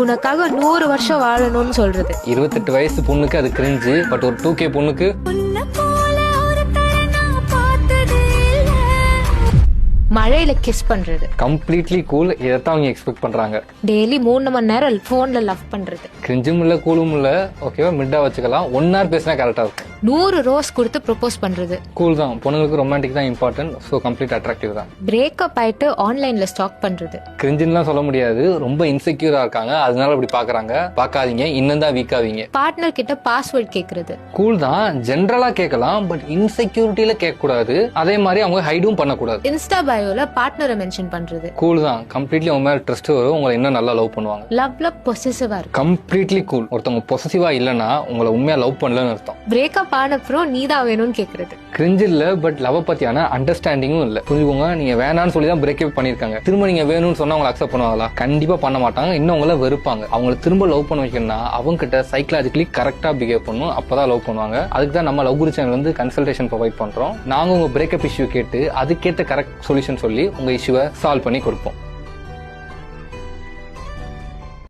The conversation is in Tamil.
உனக்காக 100 வருஷம் வாழணும்னு சொல்றது. 28 வயசு பொண்ணுக்கு அது கிரிஞ்சு, பட் ஒரு 2K பொண்ணுக்கு மழையில கிஸ் பண்றது கம்ப்ளீட்லி கூல். இதைத்தான் அவங்க எக்ஸ்பெக்ட் பண்றாங்க. டெய்லி 3 மணி நேரம் போன்ல லவ் பண்றது கிரிஞ்சும் இல்ல கூலும் இல்ல, ஓகேவா, மிட்டா வச்சுக்கலாம். 1 hour பேசினா கரெக்டா இருக்கும். 100 ரோஸ் கொடுத்து ப்ரொபோஸ் பண்றது கூல் தான். பொண்ணுங்களுக்கு ரொமான்டிக் தான் இம்பார்ட்டன்ட். ஸோ கம்ப்ளீட் அட்ராக்டிவ் தான். பிரேக்கப் ஆயிட்டு ஆன்லைன்ல ஸ்டாக் பண்றது கிரிஞ்சுன்னு சொல்ல முடியாது, ரொம்ப இன்செக்யூரா இருக்காங்க, அதனால அப்படி பாக்குறாங்க. பார்க்காதீங்க, இன்னும் தான் வீக் ஆவீங்க. பார்ட்னர் கிட்ட பாஸ்வேர்ட் கேக்குறது கூல் தான், ஜென்ரலா கேட்கலாம், பட் இன்செக்யூரிட்டியில கேட்க கூடாது. அதே மாதிரி அவங்க ஹைடும் பண்ணக்கூடாது. இன்ஸ்டா பயோல பார்ட்னரை மென்ஷன் பண்றது கூல் தான். கம்ப்ளீட்லி உங்க மேல ட்ரஸ்ட் வரும், உங்களை இன்னும் நல்லா லவ் பண்ணுவாங்க. லவ்ல பொசசிவா இருக்கு கம்ப்ளீட்லி கூல். ஒருத்தவங்க பொசசிவா இல்லைன்னா உங்களை உண்மையா லவ் பண்ணலன்னு அர்த்தம். பிரேக்கப் ஆன அப்புறம் நீதான் வேணும்னு கேக்குறது கிரிஞ்சு இல்ல, பட் லவ் பத்தியான அண்டர்ஸ்டாண்டிங்கும் இல்ல. புரிஞ்சுக்கோங்க, நீங்க வேணான்னு சொல்லி தான் பிரேக்கப் பண்ணிருக்காங்க. திரும்ப நீங்க வேணும்னு சொன்னா அவங்க அக்செப்ட் பண்ணுவாங்களா? கண்டிப்பா பண்ண மாட்டாங்க. இன்னும் உங்களை வெறுப்பாங்க. அவங்களை திரும்ப லவ் பண்ண வைக்கணும்னா அவங்க கிட்ட சைக்கலாஜிக்கலி கரெக்டா பிஹேவ் பண்ணணும், அப்பதான் லவ் பண்ணுவாங்க. அதுக்கு தான் நம்ம லவ் குரு சேனல் வந்து கன்சல்டேஷன் ப்ரொவைட் பண்றோம். நாங்க உங்க பிரேக்கப் இஷ்யூ கேட்டு அதுக்கேற்ற கரெக்ட் சொல்யூஷன் சொல்லி உங்க இஷ்யூவை சால்வ் பண்ணி கொடுப்போம்.